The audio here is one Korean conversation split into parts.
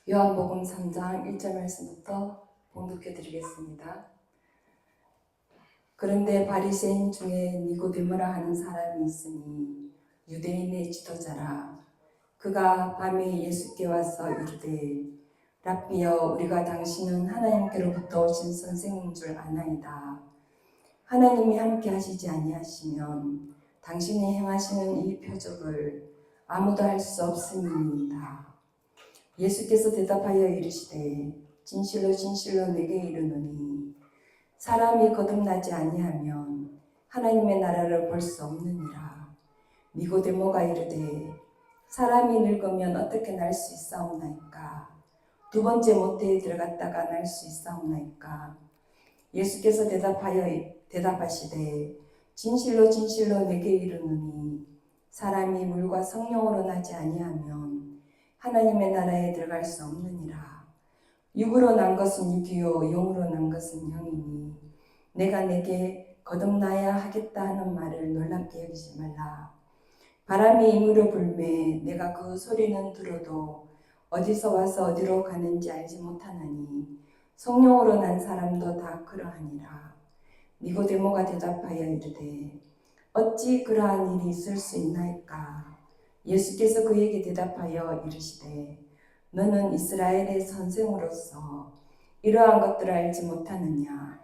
요한복음 3장 1절 말씀부터 봉독해 드리겠습니다. 그런데 바리새인 중에 니고데모라 하는 사람이 있으니 유대인의 지도자라. 그가 밤에 예수께 와서 이르되 랍비여, 우리가 당신은 하나님께로부터 오신 선생인 줄 아나이다. 하나님이 함께 하시지 아니하시면 당신이 행하시는 이 표적을 아무도 할 수 없음이니이다. 예수께서 대답하여 이르시되 진실로 진실로 내게 이르노니 사람이 거듭나지 아니하면 하나님의 나라를 볼 수 없느니라. 니고데모가 이르되 사람이 늙으면 어떻게 날 수 있사옵나이까? 두 번째 모태에 들어갔다가 날 수 있사옵나이까? 예수께서 대답하시되 진실로 진실로 내게 이르노니 사람이 물과 성령으로 나지 아니하면 하나님의 나라에 들어갈 수 없느니라. 육으로 난 것은 육이요 영으로 난 것은 영이니 내가 내게 거듭나야 하겠다 하는 말을 놀랍게 여기지 말라. 바람이 이무려 불매 내가 그 소리는 들어도 어디서 와서 어디로 가는지 알지 못하나니 성령으로 난 사람도 다 그러하니라. 니고데모가 대답하여 이르되 어찌 그러한 일이 있을 수 있나이까? 예수께서 그에게 대답하여 이르시되 너는 이스라엘의 선생으로서 이러한 것들을 알지 못하느냐?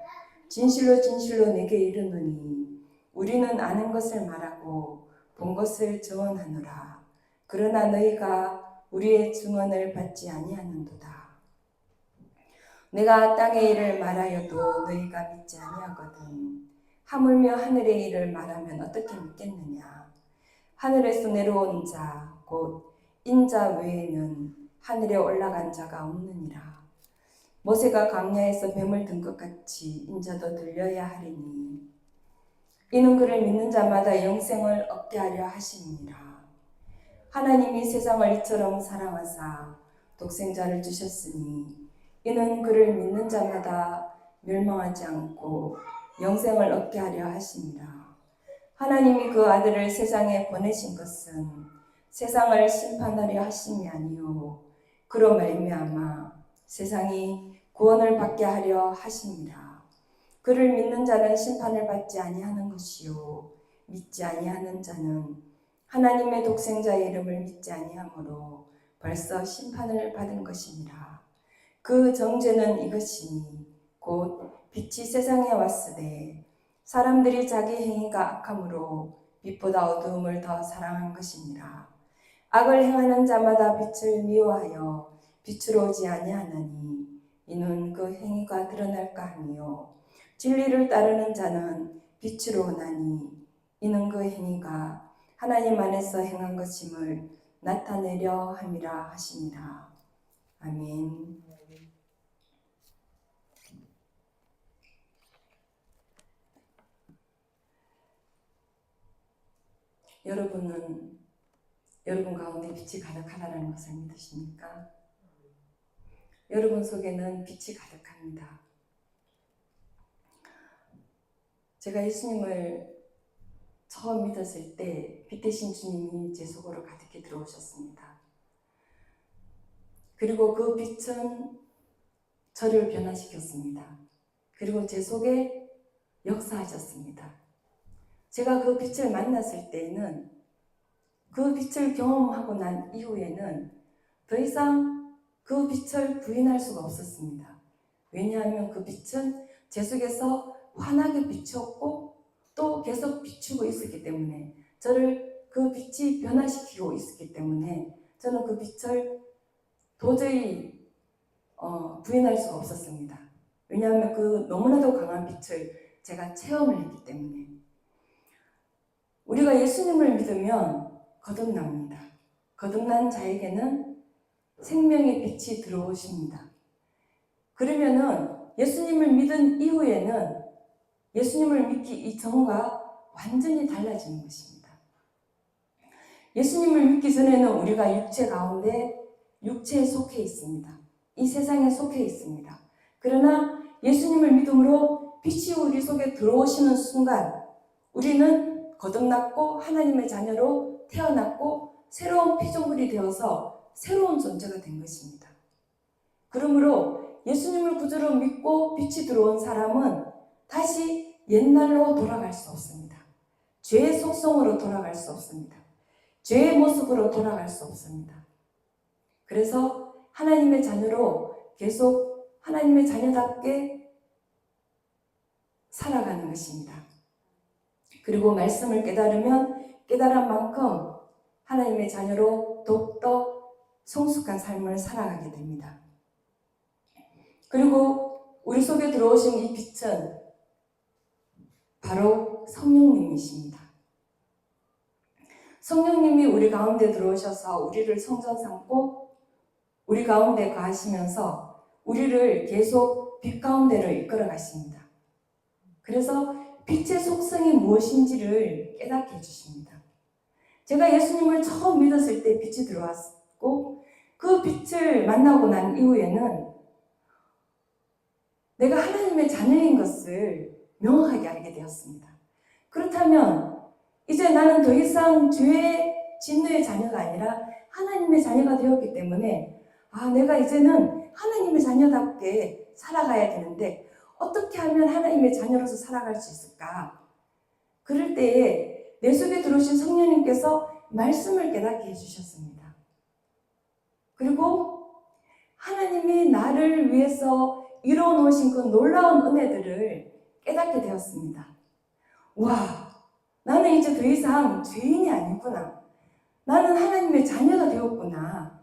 진실로 진실로 내게 이르노니 우리는 아는 것을 말하고 본 것을 증언하노라. 그러나 너희가 우리의 증언을 받지 아니하는도다. 내가 땅의 일을 말하여도 너희가 믿지 아니하거든. 하물며 하늘의 일을 말하면 어떻게 믿겠느냐? 하늘에서 내려온 자, 곧 인자 외에는 하늘에 올라간 자가 없느니라. 모세가 광야에서 뱀을 든 것 같이 인자도 들려야 하리니 이는 그를 믿는 자마다 영생을 얻게 하려 하심이니라. 하나님이 세상을 이처럼 사랑하사 독생자를 주셨으니 이는 그를 믿는 자마다 멸망하지 않고 영생을 얻게 하려 하심이라. 하나님이 그 아들을 세상에 보내신 것은 세상을 심판하려 하심이 아니요 그로 말미암아 세상이 구원을 받게 하려 하심이라. 그를 믿는 자는 심판을 받지 아니하는 것이요 믿지 아니하는 자는 하나님의 독생자의 이름을 믿지 아니하므로 벌써 심판을 받은 것이니라. 그 정죄는 이것이니 곧 빛이 세상에 왔으되 사람들이 자기 행위가 악함으로 빛보다 어두움을 더 사랑한 것이니라. 악을 행하는 자마다 빛을 미워하여 빛으로 오지 아니하나니 이는 그 행위가 드러날까 하며 진리를 따르는 자는 빛으로 오나니 이는 그 행위가 하나님 안에서 행한 것임을 나타내려 함이라 하시니라. 아멘. 여러분은 여러분 가운데 빛이 가득하다는 것을 믿으십니까? 여러분 속에는 빛이 가득합니다. 제가 예수님을 처음 믿었을 때 빛 대신 주님이 제 속으로 가득히 들어오셨습니다. 그리고 그 빛은 저를 변화시켰습니다. 그리고 제 속에 역사하셨습니다. 제가 그 빛을 만났을 때에는 그 빛을 경험하고 난 이후에는 더 이상 그 빛을 부인할 수가 없었습니다. 왜냐하면 그 빛은 제 속에서 환하게 비추었고 또 계속 비추고 있었기 때문에 저를 그 빛이 변화시키고 있었기 때문에 저는 그 빛을 도저히 부인할 수가 없었습니다. 왜냐하면 그 너무나도 강한 빛을 제가 체험을 했기 때문에. 우리가 예수님을 믿으면 거듭납니다. 거듭난 자에게는 생명의 빛이 들어오십니다. 그러면은 예수님을 믿은 이후에는 예수님을 믿기 이전과 완전히 달라지는 것입니다. 예수님을 믿기 전에는 우리가 육체 가운데 육체에 속해 있습니다. 이 세상에 속해 있습니다. 그러나 예수님을 믿음으로 빛이 우리 속에 들어오시는 순간 우리는 거듭났고 하나님의 자녀로 태어났고 새로운 피조물이 되어서 새로운 존재가 된 것입니다. 그러므로 예수님을 구주로 믿고 빛이 들어온 사람은 다시 옛날로 돌아갈 수 없습니다. 죄의 속성으로 돌아갈 수 없습니다. 죄의 모습으로 돌아갈 수 없습니다. 그래서 하나님의 자녀로 계속 하나님의 자녀답게 살아가는 것입니다. 그리고 말씀을 깨달으면 깨달은 만큼 하나님의 자녀로 더욱더 성숙한 삶을 살아가게 됩니다. 그리고 우리 속에 들어오신 이 빛은 바로 성령님이십니다. 성령님이 우리 가운데 들어오셔서 우리를 성전 삼고 우리 가운데 거하시면서 우리를 계속 빛 가운데로 이끌어 가십니다. 그래서 빛의 속성이 무엇인지를 깨닫게 해주십니다. 제가 예수님을 처음 믿었을 때 빛이 들어왔고 그 빛을 만나고 난 이후에는 내가 하나님의 자녀인 것을 명확하게 알게 되었습니다. 그렇다면 이제 나는 더 이상 죄의 진노의 자녀가 아니라 하나님의 자녀가 되었기 때문에 내가 이제는 하나님의 자녀답게 살아가야 되는데 어떻게 하면 하나님의 자녀로서 살아갈 수 있을까? 그럴 때에 내 속에 들어오신 성령님께서 말씀을 깨닫게 해주셨습니다. 그리고 하나님이 나를 위해서 이루어 놓으신 그 놀라운 은혜들을 깨닫게 되었습니다. 와, 나는 이제 더 이상 죄인이 아니구나. 나는 하나님의 자녀가 되었구나.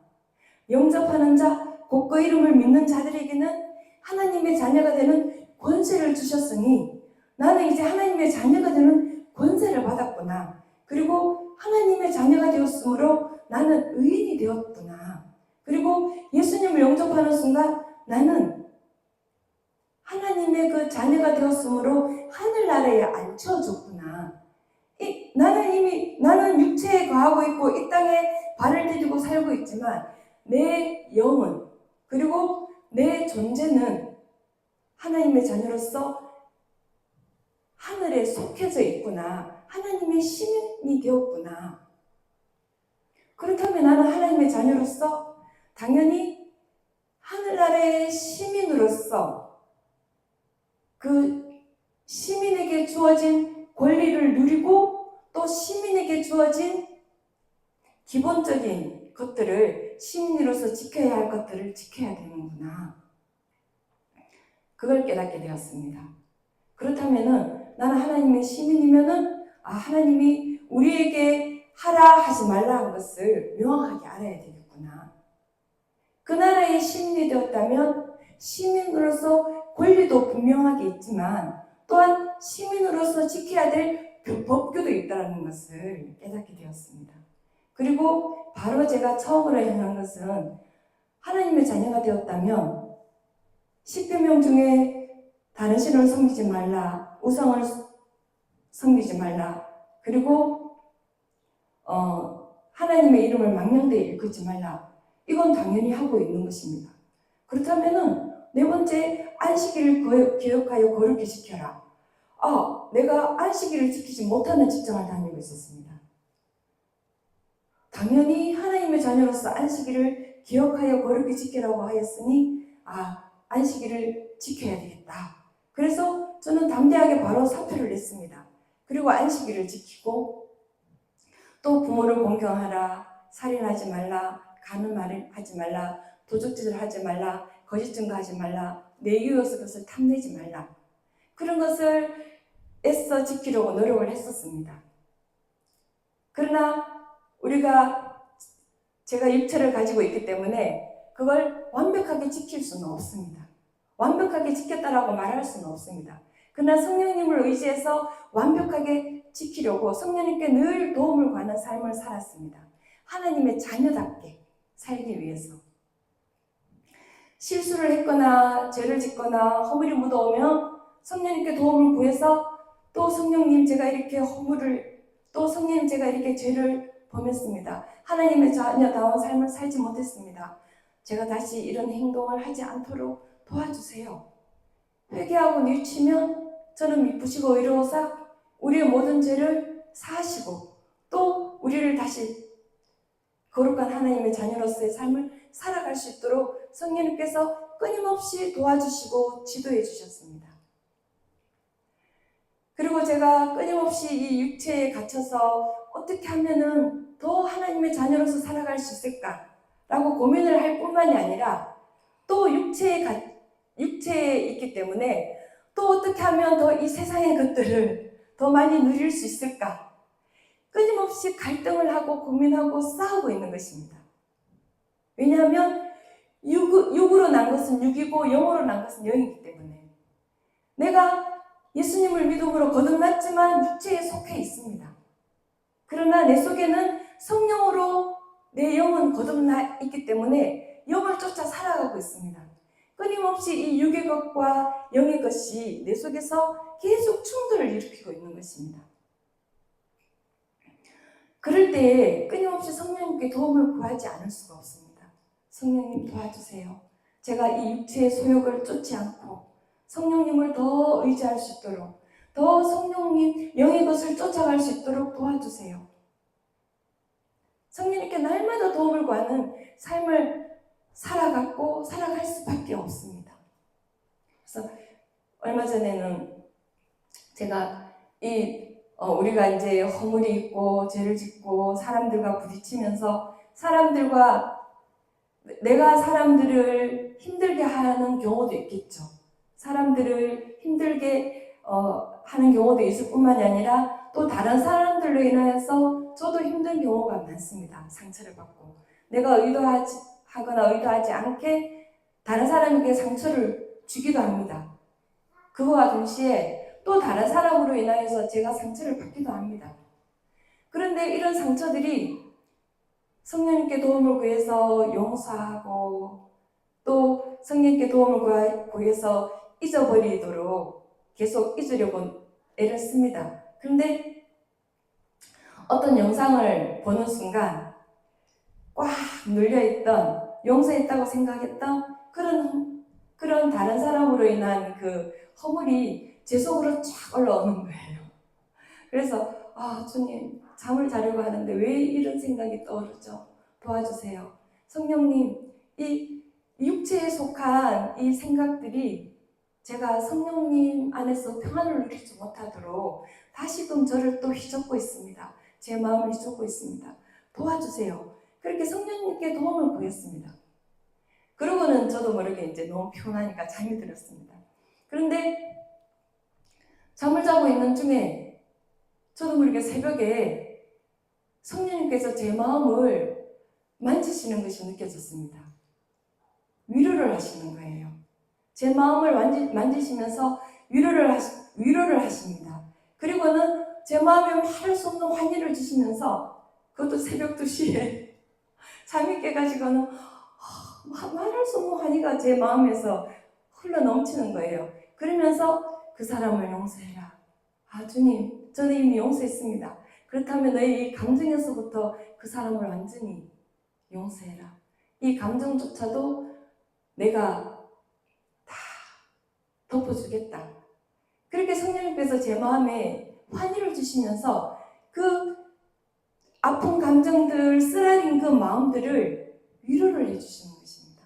영접하는 자, 곧 그 이름을 믿는 자들에게는 하나님의 자녀가 되는 권세를 주셨으니 나는 이제 하나님의 자녀가 되는 권세를 받았구나. 그리고 하나님의 자녀가 되었으므로 나는 의인이 되었구나. 그리고 예수님을 영접하는 순간 나는 하나님의 그 자녀가 되었으므로 하늘나라에 앉혀졌구나. 나는 육체에 거하고 있고 이 땅에 발을 디디고 살고 있지만 내 영은 그리고 내 존재는 하나님의 자녀로서 하늘에 속해져 있구나. 하나님의 시민이 되었구나. 그렇다면 나는 하나님의 자녀로서 당연히 하늘나라의 시민으로서 그 시민에게 주어진 권리를 누리고 또 시민에게 주어진 기본적인 것들을 시민으로서 지켜야 할 것들을 지켜야 되는구나. 그걸 깨닫게 되었습니다. 그렇다면은 나는 하나님의 시민이면은 하나님이 우리에게 하라 하지 말라 한 것을 명확하게 알아야 되겠구나. 그 나라의 시민이 되었다면 시민으로서 권리도 분명하게 있지만 또한 시민으로서 지켜야 될 법규도 있다는 것을 깨닫게 되었습니다. 그리고 바로 제가 처음으로 행한 것은 하나님의 자녀가 되었다면 10계명 중에 다른 신을 섬기지 말라, 우상을 섬기지 말라, 그리고 하나님의 이름을 망령되이 일컫지 말라. 이건 당연히 하고 있는 것입니다. 그렇다면은 네 번째, 안식일을 기억하여 거룩히 지켜라. 내가 안식일을 지키지 못하는 직장을 다니고 있었습니다. 당연히 하나님의 자녀로서 안식일을 기억하여 거룩히 지키라고 하였으니 안식일을 지켜야 되겠다. 그래서 저는 담대하게 바로 사표를 냈습니다. 그리고 안식일을 지키고 또 부모를 공경하라, 살인하지 말라, 가늠 말을 하지 말라, 도적질을 하지 말라, 거짓 증거하지 말라, 내 이웃의 것을 탐내지 말라. 그런 것을 애써 지키려고 노력을 했었습니다. 그러나 제가 육체를 가지고 있기 때문에 그걸 완벽하게 지킬 수는 없습니다. 완벽하게 지켰다라고 말할 수는 없습니다. 그러나 성령님을 의지해서 완벽하게 지키려고 성령님께 늘 도움을 구하는 삶을 살았습니다. 하나님의 자녀답게 살기 위해서. 실수를 했거나 죄를 짓거나 허물이 묻어오면 성령님께 도움을 구해서 또 성령님 제가 이렇게 또 성령님 제가 이렇게 죄를 범했습니다. 하나님의 자녀다운 삶을 살지 못했습니다. 제가 다시 이런 행동을 하지 않도록 도와주세요. 회개하고 뉘우치면 저는 미쁘시고 의로우사 우리의 모든 죄를 사하시고 또 우리를 다시 거룩한 하나님의 자녀로서의 삶을 살아갈 수 있도록 성령님께서 끊임없이 도와주시고 지도해 주셨습니다. 그리고 제가 끊임없이 이 육체에 갇혀서 어떻게 하면은 더 하나님의 자녀로서 살아갈 수 있을까라고 고민을 할 뿐만이 아니라 또 육체에 있기 때문에 또 어떻게 하면 더 이 세상의 것들을 더 많이 누릴 수 있을까? 끊임없이 갈등을 하고 고민하고 싸우고 있는 것입니다. 왜냐하면 육으로 난 것은 육이고 영으로 난 것은 영이기 때문에 내가 예수님을 믿음으로 거듭났지만 육체에 속해 있습니다. 그러나 내 속에는 성령으로 내 영은 거듭나 있기 때문에 영을 쫓아 살아가고 있습니다. 끊임없이 이 육의 것과 영의 것이 내 속에서 계속 충돌을 일으키고 있는 것입니다. 그럴 때에 끊임없이 성령님께 도움을 구하지 않을 수가 없습니다. 성령님 도와주세요. 제가 이 육체의 소욕을 쫓지 않고 성령님을 더 의지할 수 있도록, 더 성령님 영의 것을 쫓아갈 수 있도록 도와주세요. 성령님께 날마다 도움을 구하는 삶을 살아갔고 살아갈 수밖에 없습니다. 그래서 얼마 전에는 제가 우리가 이제 허물이 있고 죄를 짓고 사람들과 부딪히면서 내가 사람들을 힘들게 하는 경우도 있겠죠. 사람들을 힘들게 하는 경우도 있을 뿐만이 아니라 또 다른 사람들로 인하여서 저도 힘든 경우가 많습니다. 상처를 받고 내가 의도하거나 의도하지 않게 다른 사람에게 상처를 주기도 합니다. 그거와 동시에 또 다른 사람으로 인하여서 제가 상처를 받기도 합니다. 그런데 이런 상처들이 성령님께 도움을 구해서 용서하고 또 성령님께 도움을 구해서 잊어버리도록 계속 잊으려고 애를 씁니다. 그런데 어떤 영상을 보는 순간 꽉 눌려있던 용서했다고 생각했던 그런 다른 사람으로 인한 그 허물이 제 속으로 쫙 올라오는 거예요. 그래서 주님 잠을 자려고 하는데 왜 이런 생각이 떠오르죠? 도와주세요. 성령님, 이 육체에 속한 이 생각들이 제가 성령님 안에서 평안을 누리지 못하도록 다시금 저를 또 휘젓고 있습니다. 제 마음을 휘젓고 있습니다. 도와주세요. 그렇게 성령님께 도움을 구했습니다. 그러고는 저도 모르게 이제 너무 피곤하니까 잠이 들었습니다. 그런데 잠을 자고 있는 중에 저도 모르게 새벽에 성령님께서 제 마음을 만지시는 것이 느껴졌습니다. 위로를 하시는 거예요. 제 마음을 만지시면서 위로를 하십니다. 그리고는 제 마음에 말할 수 없는 환희를 주시면서 그것도 새벽 2시에 잠이 깨가지고는 말할 수 없는 환희가 제 마음에서 흘러 넘치는 거예요. 그러면서 그 사람을 용서해라. 주님, 저는 이미 용서했습니다. 그렇다면 너의 이 감정에서부터 그 사람을 완전히 용서해라. 이 감정조차도 내가 다 덮어주겠다. 그렇게 성령님께서 제 마음에 환희를 주시면서 그 아픈 감정들, 쓰라린 그 마음들을 위로를 해주시는 것입니다.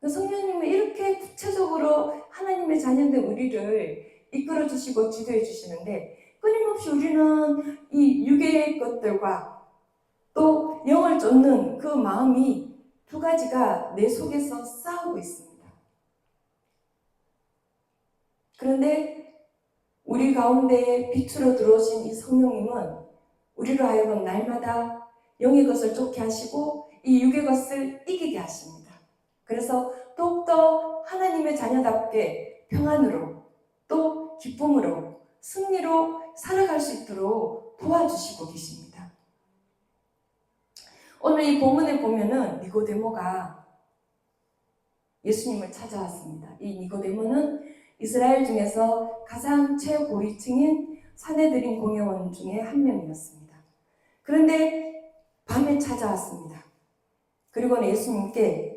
성령님은 이렇게 구체적으로 하나님의 자녀된 우리를 이끌어 주시고 지도해 주시는데 끊임없이 우리는 이 육의 것들과 또 영을 쫓는 그 마음이 두 가지가 내 속에서 싸우고 있습니다. 그런데 우리 가운데 빛으로 들어오신 이 성령님은 우리로 하여금 날마다 영의 것을 쫓게 하시고 이 육의 것을 이기게 하십니다. 그래서 더욱더 하나님의 자녀답게 평안으로 또 기쁨으로 승리로 살아갈 수 있도록 도와주시고 계십니다. 오늘 이 본문에 보면은 니고데모가 예수님을 찾아왔습니다. 이 니고데모는 이스라엘 중에서 가장 최고위층인 산헤드린 공회원 중에 한 명이었습니다. 그런데 밤에 찾아왔습니다. 그리고는 예수님께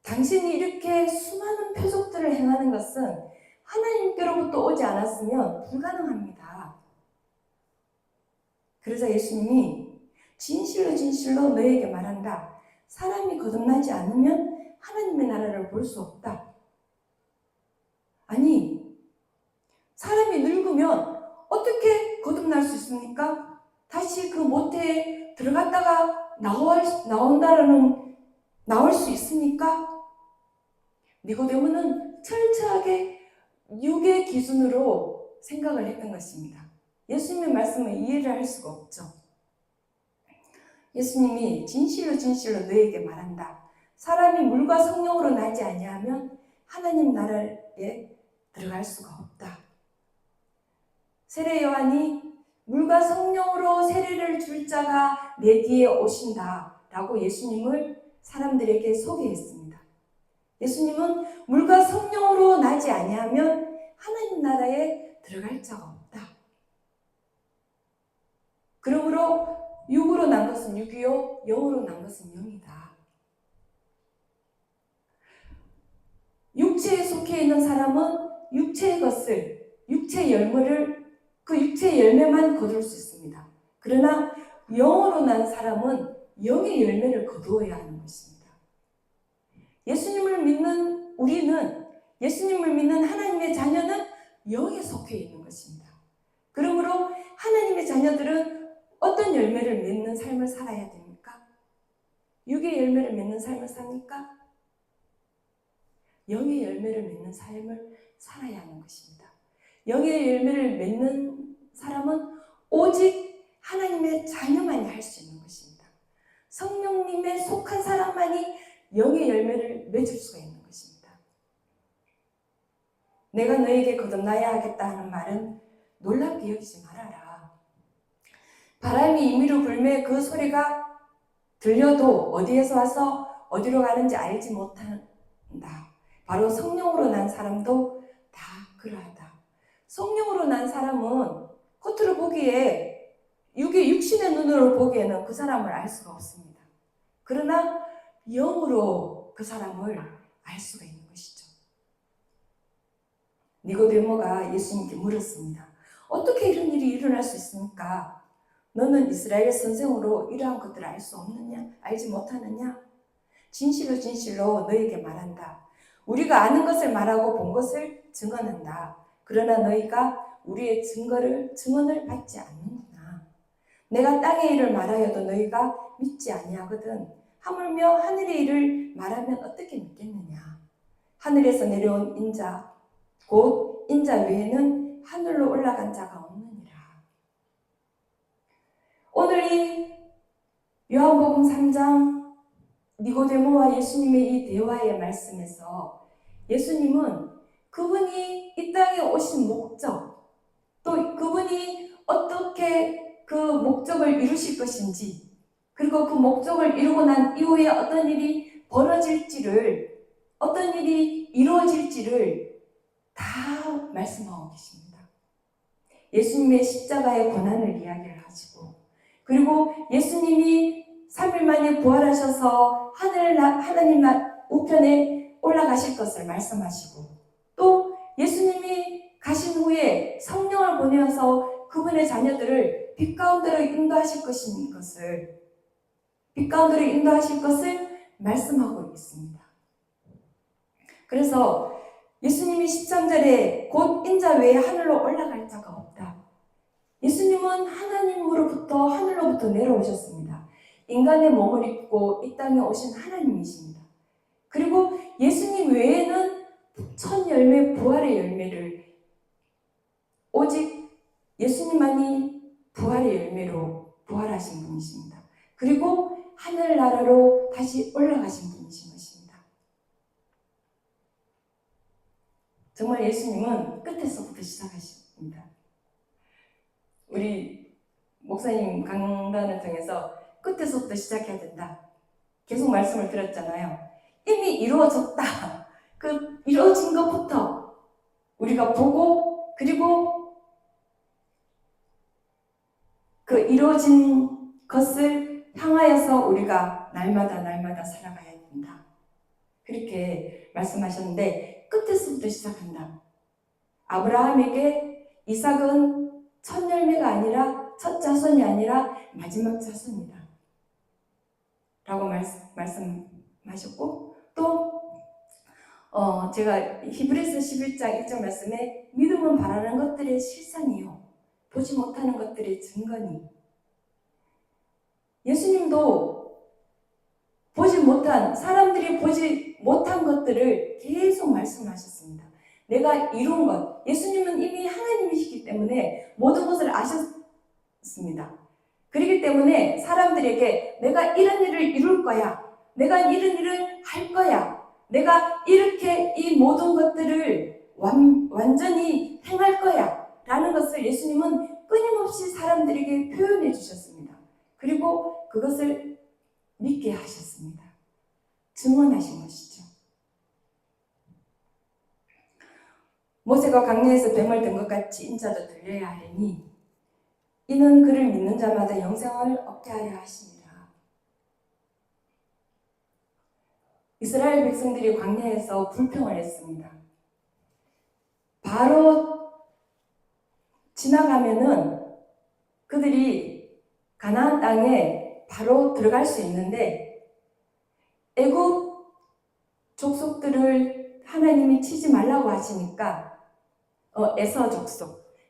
당신이 이렇게 수많은 표적들을 행하는 것은 하나님께로부터 오지 않았으면 불가능합니다. 그래서 예수님이 진실로 너에게 말한다. 사람이 거듭나지 않으면 하나님의 나라를 볼 수 없다. 아니, 사람이 늙으면 어떻게 거듭날 수 있습니까? 다시 그 모태에 들어갔다가 나올 수 있습니까? 니고데모는 철저하게 육의 기준으로 생각을 했던 것입니다. 예수님의 말씀을 이해를 할 수가 없죠. 예수님이 진실로 진실로 너에게 말한다. 사람이 물과 성령으로 나지 아니하면 하나님 나라에 들어갈 수가 없다. 세례 요한이 물과 성령으로 세례를 줄 자가 내 뒤에 오신다 라고 예수님을 사람들에게 소개했습니다. 예수님은 물과 성령으로 나지 아니하면 하나님 나라에 들어갈 자가 없다. 그러므로 육으로 난 것은 육이요, 영으로 난 것은 영이다. 육체에 속해 있는 사람은 육체의 것을, 육체의 열매를, 그 육체의 열매만 거둘 수 있습니다. 그러나 영으로 난 사람은 영의 열매를 거두어야 하는 것입니다. 예수님을 믿는 우리는, 예수님을 믿는 하나님의 자녀는 영에 속해 있는 것입니다. 그러므로 하나님의 자녀들은 어떤 열매를 맺는 삶을 살아야 됩니까? 육의 열매를 맺는 삶을 삽니까? 영의 열매를 맺는 삶을 살아야 하는 것입니다. 영의 열매를 맺는 사람은 오직 하나님의 자녀만이 할 수 있는 것입니다. 성령님에 속한 사람만이 영의 열매를 맺을 수가 있는 것입니다. 내가 너에게 거듭나야 하겠다 하는 말은 놀랍게 여기지 말아라. 바람이 임의로 불매 그 소리가 들려도 어디에서 와서 어디로 가는지 알지 못한다. 바로 성령으로 난 사람도 다 그러하다. 성령으로 난 사람은 겉으로 보기에 육신의 눈으로 보기에는 그 사람을 알 수가 없습니다. 그러나 영으로 그 사람을 알 수가 있는 것이죠. 니고데모가 예수님께 물었습니다. 어떻게 이런 일이 일어날 수 있습니까? 너는 이스라엘 선생으로 이러한 것들을 알 수 없느냐? 알지 못하느냐? 진실로 진실로 너에게 말한다. 우리가 아는 것을 말하고 본 것을 증언한다. 그러나 너희가 우리의 증언을 받지 않는구나. 내가 땅의 일을 말하여도 너희가 믿지 아니하거든. 하물며 하늘의 일을 말하면 어떻게 믿겠느냐? 하늘에서 내려온 인자, 곧 인자 외에는 하늘로 올라간 자가 없느니라. 오늘 이 요한복음 3장 니고데모와 예수님의 이 대화의 말씀에서 예수님은 그분이 이 땅에 오신 목적, 또 그분이 어떻게 그 목적을 이루실 것인지, 그리고 그 목적을 이루고 난 이후에 어떤 일이 벌어질지를, 어떤 일이 이루어질지를 다 말씀하고 계십니다. 예수님의 십자가의 고난을 이야기를 하시고, 그리고 예수님이 3일 만에 부활하셔서 하나님 우편에 올라가실 것을 말씀하시고, 또 예수님이 가신 후에 성령을 보내어서 그분의 자녀들을 빛 가운데로 인도하실 것을 말씀하고 있습니다. 그래서 예수님이 13절에 곧 인자 외에 하늘로 올라갈 자가 없다. 예수님은 하늘로부터 내려오셨습니다. 인간의 몸을 입고 이 땅에 오신 하나님이십니다. 그리고 예수님 외에는 첫 열매, 부활의 열매를, 오직 예수님만이 부활의 열매로 부활하신 분이십니다. 그리고 하늘나라로 다시 올라가신 분이신 것입니다. 정말 예수님은 끝에서부터 시작하십니다. 우리 목사님 강단을 통해서 끝에서부터 시작해야 된다. 계속 말씀을 드렸잖아요. 이미 이루어졌다. 그 이루어진 것부터 우리가 보고, 그리고 그 이루어진 것을 향하여서 우리가 날마다 살아가야 된다. 그렇게 말씀하셨는데, 끝에서부터 시작한다. 아브라함에게 이삭은 첫 열매가 아니라, 첫 자손이 아니라 마지막 자손이다 말씀하셨고, 또 제가 히브리서 11장 1절 말씀에 믿음은 바라는 것들의 실상이요 보지 못하는 것들의 증거니. 예수님도 사람들이 보지 못한 것들을 계속 말씀하셨습니다. 내가 이룬 것, 예수님은 이미 하나님이시기 때문에 모든 것을 아셨습니다. 그렇기 때문에 사람들에게 내가 이런 일을 이룰 거야, 내가 이런 일을 할 거야, 내가 이렇게 이 모든 것들을 완전히 행할 거야 라는 것을 예수님은 끊임없이 사람들에게 표현해 주셨습니다. 그리고 그것을 믿게 하셨습니다. 증언하신 것이죠. 모세가 광야에서 뱀을 든 것 같이 인자도 들려야 하리니 이는 그를 믿는 자마다 영생을 얻게 하려 하십니다. 이스라엘 백성들이 광야에서 불평을 했습니다. 바로 지나가면은 그들이 가나안 땅에 바로 들어갈 수 있는데 애굽 족속들을 하나님이 치지 말라고 하시니까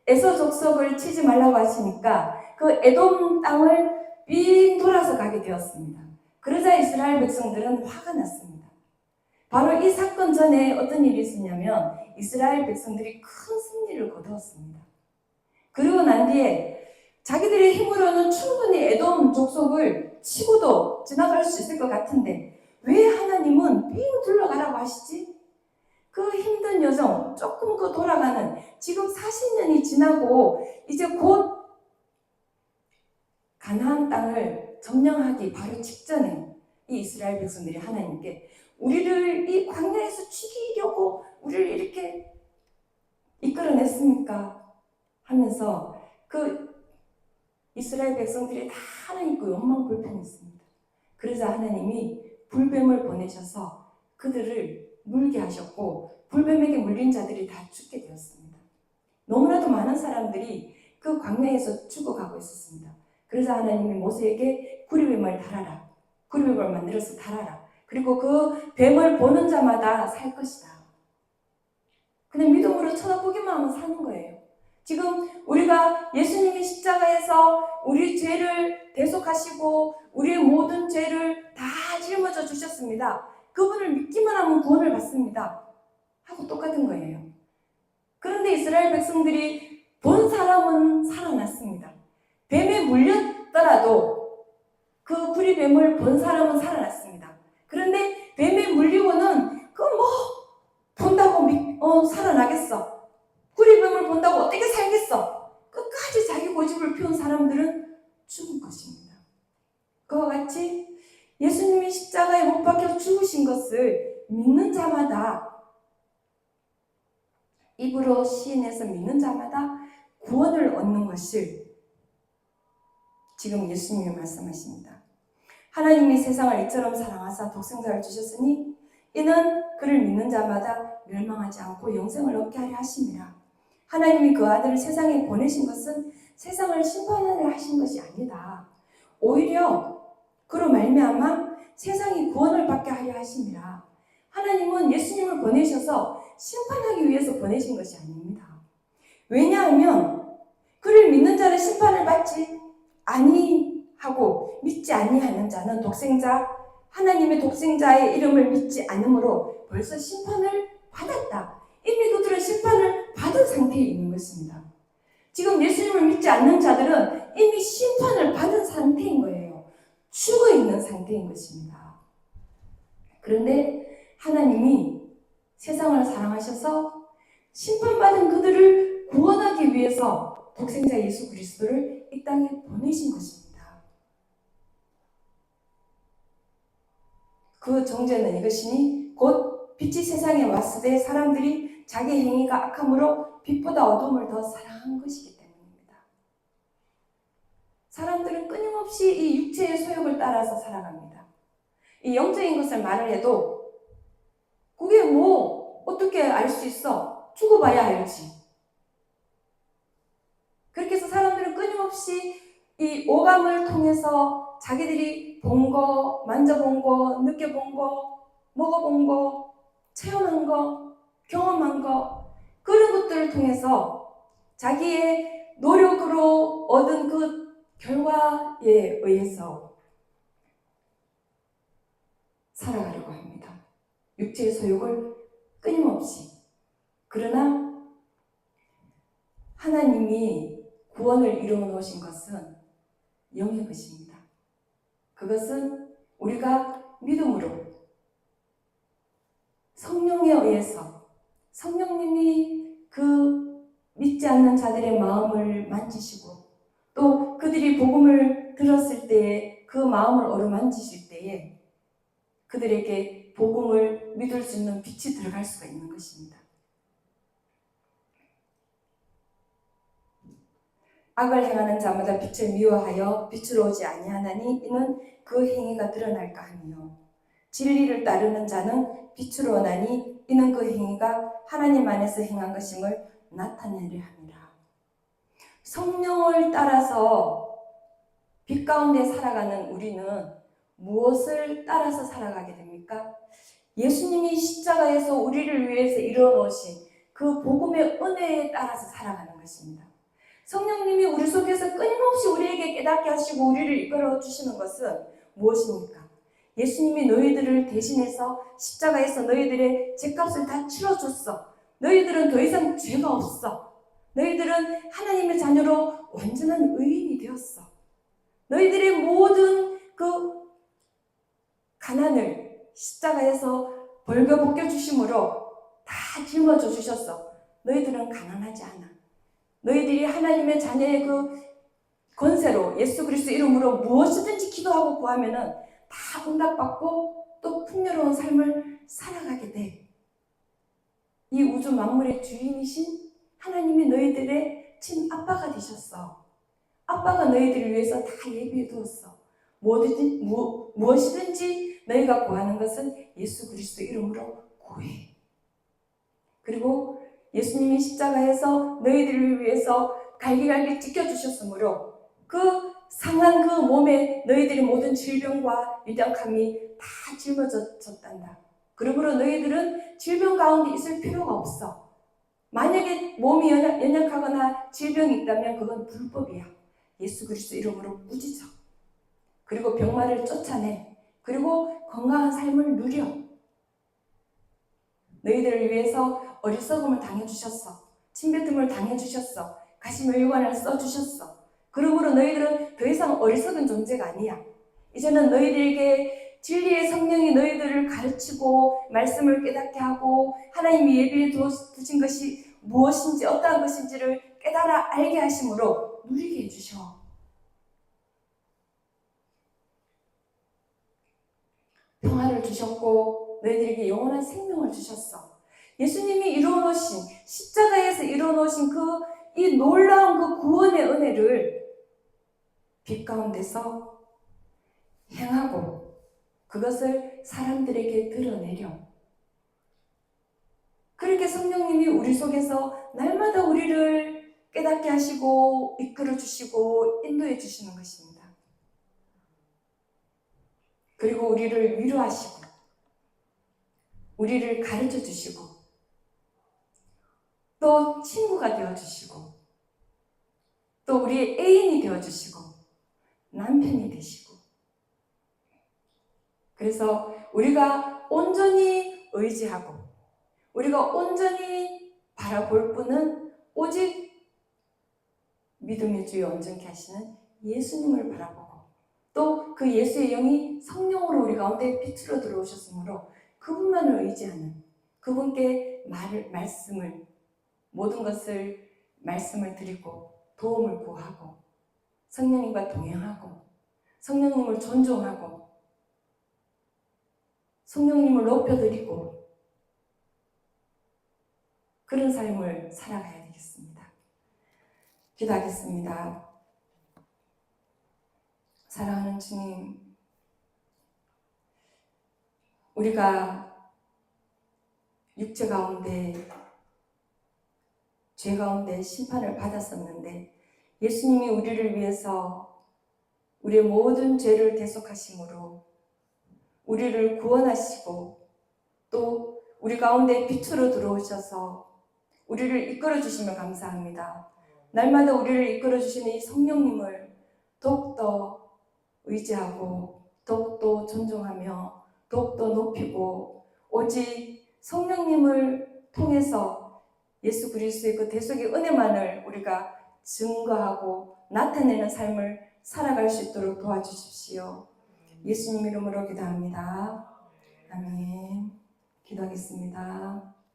에서 족속을 치지 말라고 하시니까 그 에돔 땅을 빙 돌아서 가게 되었습니다. 그러자 이스라엘 백성들은 화가 났습니다. 바로 이 사건 전에 어떤 일이 있었냐면 이스라엘 백성들이 큰 승리를 거두었습니다. 그리고 난 뒤에 자기들의 힘으로는 충분히 에돔 족속을 치고도 지나갈 수 있을 것 같은데 왜 하나님은 빙 둘러가라고 하시지? 그 힘든 여정, 조금 더 돌아가는 지금 40년이 지나고 이제 곧 가나안 땅을 점령하기 바로 직전에 이 이스라엘 백성들이 하나님께 우리를 이 광야에서 죽이려고 우리를 이렇게 이끌어냈습니까? 하면서 그 이스라엘 백성들이 다 하나님께 원망불평했습니다. 그러자 하나님이 불뱀을 보내셔서 그들을 물게 하셨고 불뱀에게 물린 자들이 다 죽게 되었습니다. 너무나도 많은 사람들이 그 광야에서 죽어가고 있었습니다. 그래서 하나님이 모세에게 구리뱀을 달아라. 구리뱀을 만들어서 달아라. 그리고 그 뱀을 보는 자마다 살 것이다. 그냥 믿음으로 쳐다보기만 하면 사는 거예요. 지금 우리가 예수님이 십자가에서 우리 죄를 대속하시고 우리의 모든 죄를 다 짊어져 주셨습니다. 그분을 믿기만 하면 구원을 받습니다. 하고 똑같은 거예요. 그런데 이스라엘 백성들이 본 사람은 살아났습니다. 뱀에 물렸더라도 그 구리뱀을 본 사람은 살아났습니다. 그런데 뱀에 물리고는 본다고 살아나겠어. 구리뱀을 본다고 어떻게 살겠어. 끝까지 자기 고집을 피운 사람들은 죽을 것입니다. 그와 같이 예수님이 십자가에 못 박혀 죽으신 것을 믿는 자마다 입으로 시인해서 믿는 자마다 구원을 얻는 것을 지금 예수님이 말씀하십니다. 하나님이 세상을 이처럼 사랑하사 독생자를 주셨으니 이는 그를 믿는 자마다 멸망하지 않고 영생을 얻게 하려 하심이라. 하나님이 그 아들을 세상에 보내신 것은 세상을 심판하려 하신 것이 아니다. 오히려 그로 말미암아 세상이 구원을 받게 하려 하심이라. 하나님은 예수님을 보내셔서 심판하기 위해서 보내신 것이 아닙니다. 왜냐하면 그를 믿는 자는 심판을 받지 아니하고 믿지 아니하는 자는 하나님의 독생자의 이름을 믿지 않으므로 벌써 심판을 받았다. 이미 그들은 심판을 받은 상태에 있는 것입니다. 지금 예수님을 믿지 않는 자들은 이미 심판을 받은 상태인 거예요. 죽어 있는 상태인 것입니다. 그런데 하나님이 세상을 사랑하셔서 심판받은 그들을 구원하기 위해서 독생자 예수 그리스도를 이 땅에 보내신 것입니다. 그 정죄는 이것이니 곧 빛이 세상에 왔을 때 사람들이 자기 행위가 악함으로 빛보다 어둠을 더 사랑한 것이기 때문입니다. 사람들은 끊임없이 이 육체의 소욕을 따라서 살아갑니다. 이 영적인 것을 말을 해도 그게 어떻게 알 수 있어? 죽어봐야 알지. 그렇게 해서 사람들은 끊임없이 이 오감을 통해서 자기들이 본 거, 만져본 거, 느껴본 거, 먹어본 거, 체험한 거, 경험한 거, 그런 것들을 통해서 자기의 노력으로 얻은 그 결과에 의해서 살아가려고 합니다. 육체의 소욕을 끊임없이. 그러나 하나님이 구원을 이루어 놓으신 것은 영의 것입니다. 그것은 우리가 믿음으로 성령에 의해서 성령님이 그 믿지 않는 자들의 마음을 만지시고 또 그들이 복음을 들었을 때에 그 마음을 어루만지실 때에 그들에게 복음을 믿을 수 있는 빛이 들어갈 수가 있는 것입니다. 악을 행하는 자마다 빛을 미워하여 빛으로 오지 아니하나니 이는 그 행위가 드러날까 하며 진리를 따르는 자는 빛으로 오나니 이는 그 행위가 하나님 안에서 행한 것임을 나타내려 함이라. 성령을 따라서 빛 가운데 살아가는 우리는 무엇을 따라서 살아가게 됩니까? 예수님이 십자가에서 우리를 위해서 이루어놓으신 그 복음의 은혜에 따라서 살아가는 것입니다. 성령님이 우리 속에서 끊임없이 우리에게 깨닫게 하시고 우리를 이끌어 주시는 것은 무엇입니까? 예수님이 너희들을 대신해서 십자가에서 너희들의 죄값을 다 치러줬어. 너희들은 더 이상 죄가 없어. 너희들은 하나님의 자녀로 완전한 의인이 되었어. 너희들의 모든 그 가난을 십자가에서 벌거벗겨 주심으로 다 짊어져 주셨어. 너희들은 가난하지 않아. 너희들이 하나님의 자녀의 그 권세로 예수 그리스도 이름으로 무엇이든지 기도하고 구하면은 다 응답받고 또 풍요로운 삶을 살아가게 돼. 이 우주 만물의 주인이신 하나님이 너희들의 친아빠가 되셨어. 아빠가 너희들을 위해서 다 예비해 두었어. 무엇이든지 너희가 구하는 것은 예수 그리스도 이름으로 구해. 그리고 예수님이 십자가에서 너희들을 위해서 갈기갈기 찢겨주셨으므로 그 상한 그 몸에 너희들의 모든 질병과 유력함이 다 짊어졌단다. 그러므로 너희들은 질병 가운데 있을 필요가 없어. 만약에 몸이 연약하거나 질병이 있다면 그건 불법이야. 예수 그리스도 이름으로 꾸짖어. 그리고 병마를 쫓아내. 그리고 건강한 삶을 누려. 너희들을 위해서 어리석음을 당해주셨어. 침뱉음을 당해주셨어. 가시면유관을 써주셨어. 그러므로 너희들은 더 이상 어리석은 존재가 아니야. 이제는 너희들에게 진리의 성령이 너희들을 가르치고 말씀을 깨닫게 하고 하나님이 예비해 두신 것이 무엇인지 어떠한 것인지를 깨달아 알게 하심으로 누리게 해주셔. 평화를 주셨고 너희들에게 영원한 생명을 주셨어. 예수님이 이루어놓으신 십자가에서 이루어놓으신 이 놀라운 그 구원의 은혜를 빛 가운데서 행하고 그것을 사람들에게 드러내려. 그렇게 성령님이 우리 속에서 날마다 우리를 깨닫게 하시고 이끌어 주시고 인도해 주시는 것입니다. 그리고 우리를 위로하시고 우리를 가르쳐 주시고 또 친구가 되어주시고 또 우리의 애인이 되어주시고 남편이 되시고 그래서 우리가 온전히 의지하고 우리가 온전히 바라볼 분은 오직 믿음의 주에 온전케 하시는 예수님을 바라보고 또 그 예수의 영이 성령으로 우리 가운데 빛으로 들어오셨으므로 그분만을 의지하는 그분께 말씀을 모든 것을 말씀을 드리고 도움을 구하고 성령님과 동행하고 성령님을 존중하고 성령님을 높여드리고 그런 삶을 살아가야 되겠습니다. 기도하겠습니다. 사랑하는 주님, 우리가 육체 가운데 죄 가운데 심판을 받았었는데 예수님이 우리를 위해서 우리의 모든 죄를 대속하심으로 우리를 구원하시고 또 우리 가운데 빛으로 들어오셔서 우리를 이끌어 주시면 감사합니다. 날마다 우리를 이끌어 주시는 이 성령님을 더욱더 의지하고 더욱더 존중하며 더욱더 높이고 오직 성령님을 통해서 예수 그리스도의 그 대속의 은혜만을 우리가 증거하고 나타내는 삶을 살아갈 수 있도록 도와주십시오. 예수님 이름으로 기도합니다. 아멘. 기도하겠습니다.